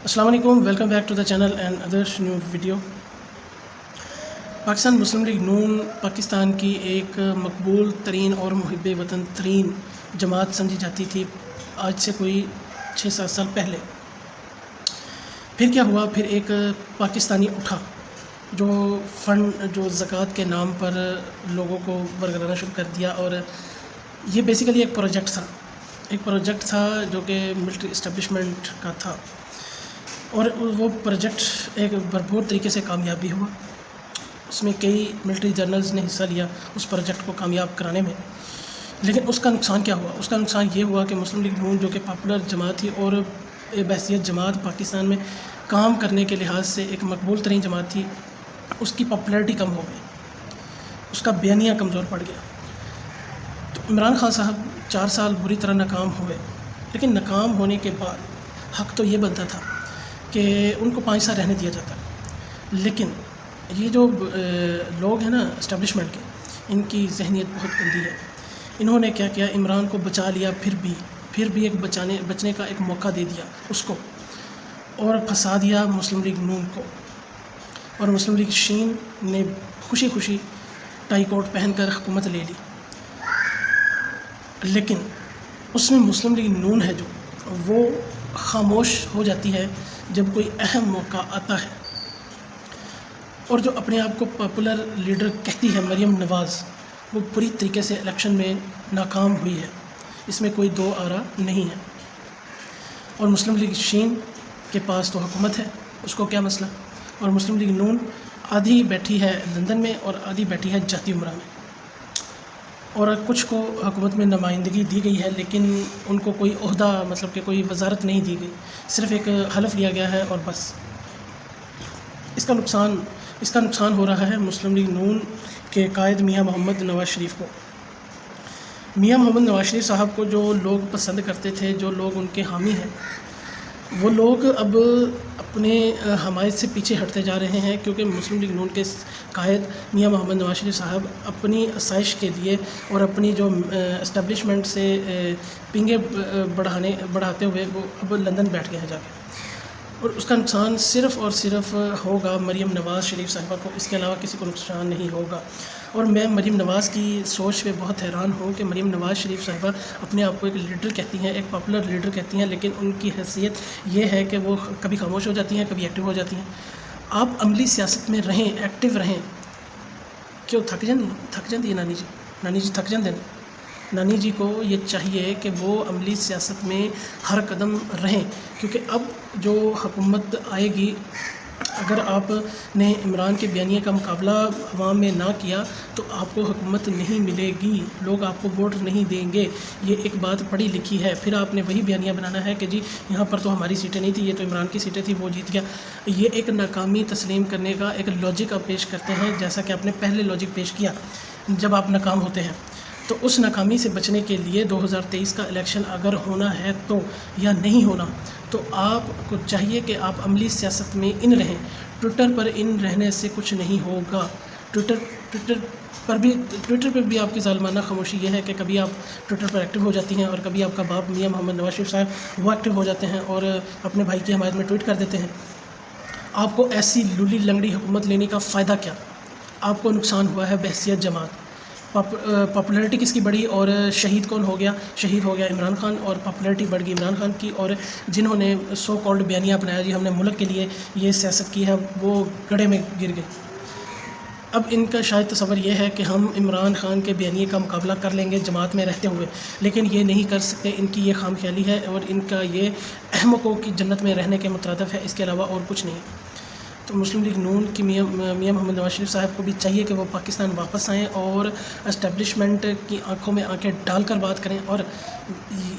السلام علیکم، welcome back to the channel and ادرس نیو ویڈیو۔ پاکستان مسلم لیگ نون پاکستان کی ایک مقبول ترین اور محب وطن ترین جماعت سمجھی جاتی تھی آج سے کوئی 6-7 سال پہلے۔ پھر کیا ہوا؟ پھر ایک پاکستانی اٹھا جو زکوٰۃ کے نام پر لوگوں کو ورگلانا شروع کر دیا، اور یہ بیسیکلی ایک پروجیکٹ تھا جو کہ ملٹری اسٹیبلشمنٹ کا تھا، اور وہ پروجیکٹ ایک بھرپور طریقے سے کامیاب بھی ہوا۔ اس میں کئی ملٹری جنرلز نے حصہ لیا اس پروجیکٹ کو کامیاب کرانے میں، لیکن اس کا نقصان کیا ہوا؟ اس کا نقصان یہ ہوا کہ مسلم لیگ نون جو کہ پاپولر جماعت تھی اور بحیثیت جماعت پاکستان میں کام کرنے کے لحاظ سے ایک مقبول ترین جماعت تھی، اس کی پاپولیرٹی کم ہو گئی، اس کا بیانیہ کمزور پڑ گیا۔ تو عمران خان صاحب 4 سال بری طرح ناکام ہوئے، لیکن ناکام ہونے کے بعد حق تو یہ بنتا تھا کہ ان کو 5 سال رہنے دیا جاتا، لیکن یہ جو لوگ ہیں نا اسٹیبلشمنٹ کے، ان کی ذہنیت بہت گندی ہے۔ انہوں نے کیا کیا؟ عمران کو بچا لیا، پھر بھی ایک بچنے کا ایک موقع دے دیا اس کو، اور پھنسا دیا مسلم لیگ نون کو، اور مسلم لیگ شین نے خوشی ٹائی کوٹ پہن کر حکومت لے لی۔ لیکن اس میں مسلم لیگ نون ہے جو وہ خاموش ہو جاتی ہے جب کوئی اہم موقع آتا ہے، اور جو اپنے آپ کو پاپولر لیڈر کہتی ہے مریم نواز، وہ پوری طریقے سے الیکشن میں ناکام ہوئی ہے، اس میں کوئی دو آرا نہیں ہے۔ اور مسلم لیگ شین کے پاس تو حکومت ہے، اس کو کیا مسئلہ؟ اور مسلم لیگ نون آدھی بیٹھی ہے لندن میں اور آدھی بیٹھی ہے جاتی عمرہ میں، اور کچھ کو حکومت میں نمائندگی دی گئی ہے، لیکن ان کو کوئی عہدہ مطلب کہ کوئی وزارت نہیں دی گئی، صرف ایک حلف لیا گیا ہے اور بس۔ اس کا نقصان ہو رہا ہے مسلم لیگ نون کے قائد میاں محمد نواز شریف کو۔ میاں محمد نواز شریف صاحب کو جو لوگ پسند کرتے تھے، جو لوگ ان کے حامی ہیں، وہ لوگ اب اپنے حمایت سے پیچھے ہٹتے جا رہے ہیں، کیونکہ مسلم لیگ نون کے قائد میاں محمد نواز شریف صاحب اپنی آسائش کے لیے اور اپنی جو اسٹیبلشمنٹ سے پنگے بڑھاتے ہوئے وہ اب لندن بیٹھ گئے ہیں جا کے، اور اس کا نقصان صرف اور صرف ہوگا مریم نواز شریف صاحبہ کو، اس کے علاوہ کسی کو نقصان نہیں ہوگا۔ اور میں مریم نواز کی سوچ پہ بہت حیران ہوں کہ مریم نواز شریف صاحبہ اپنے آپ کو ایک لیڈر کہتی ہیں، ایک پاپولر لیڈر کہتی ہیں، لیکن ان کی حیثیت یہ ہے کہ وہ کبھی خاموش ہو جاتی ہیں، کبھی ایکٹیو ہو جاتی ہیں۔ آپ عملی سیاست میں رہیں، ایکٹیو رہیں، کیوں تھک جاندی ہے نانی جی تھک جاندے ہیں۔ نانی جی کو یہ چاہیے کہ وہ عملی سیاست میں ہر قدم رہیں، کیونکہ اب جو حکومت آئے گی، اگر آپ نے عمران کے بیانیے کا مقابلہ عوام میں نہ کیا تو آپ کو حکومت نہیں ملے گی، لوگ آپ کو ووٹ نہیں دیں گے، یہ ایک بات پڑھی لکھی ہے۔ پھر آپ نے وہی بیانیہ بنانا ہے کہ جی یہاں پر تو ہماری سیٹیں نہیں تھیں، یہ تو عمران کی سیٹیں تھیں، وہ جیت گیا۔ یہ ایک ناکامی تسلیم کرنے کا ایک لاجک آپ پیش کرتے ہیں، جیسا کہ آپ نے پہلے لاجک پیش کیا جب آپ ناکام ہوتے ہیں۔ تو اس ناکامی سے بچنے کے لیے 2023 کا الیکشن اگر ہونا ہے تو یا نہیں ہونا، تو آپ کو چاہیے کہ آپ عملی سیاست میں ان رہیں۔ ٹویٹر پر ان رہنے سے کچھ نہیں ہوگا۔ ٹویٹر پر بھی آپ کی ظالمانہ خاموشی یہ ہے کہ کبھی آپ ٹویٹر پر ایکٹیو ہو جاتی ہیں، اور کبھی آپ کا باپ میاں محمد نواز شریف صاحب وہ ایکٹیو ہو جاتے ہیں اور اپنے بھائی کی حمایت میں ٹویٹ کر دیتے ہیں۔ آپ کو ایسی لولی لنگڑی حکومت لینے کا فائدہ کیا؟ آپ کو نقصان ہوا ہے بحیثیت جماعت۔ پاپولیرٹی کس کی بڑھی اور شہید کون ہو گیا؟ شہید ہو گیا عمران خان، اور پاپولیرٹی بڑھ گئی عمران خان کی، اور جنہوں نے سو کالڈ بیانیہ اپنایا جی ہم نے ملک کے لیے یہ سیاست کی ہے، وہ گڑھے میں گر گئے۔ اب ان کا شاید تصور یہ ہے کہ ہم عمران خان کے بیانیے کا مقابلہ کر لیں گے جماعت میں رہتے ہوئے، لیکن یہ نہیں کر سکتے، ان کی یہ خام خیالی ہے، اور ان کا یہ احمقوں کی جنت میں رہنے کے مترادف ہے، اس کے علاوہ اور کچھ نہیں۔ تو مسلم لیگ نون کی میاں محمد نواز شریف صاحب کو بھی چاہیے کہ وہ پاکستان واپس آئیں اور اسٹیبلشمنٹ کی آنکھوں میں آنکھیں ڈال کر بات کریں، اور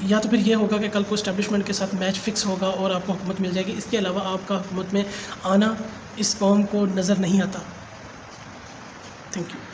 یا تو پھر یہ ہوگا کہ کل کو اسٹیبلشمنٹ کے ساتھ میچ فکس ہوگا اور آپ کو حکومت مل جائے گی، اس کے علاوہ آپ کا حکومت میں آنا اس قوم کو نظر نہیں آتا۔ Thank you.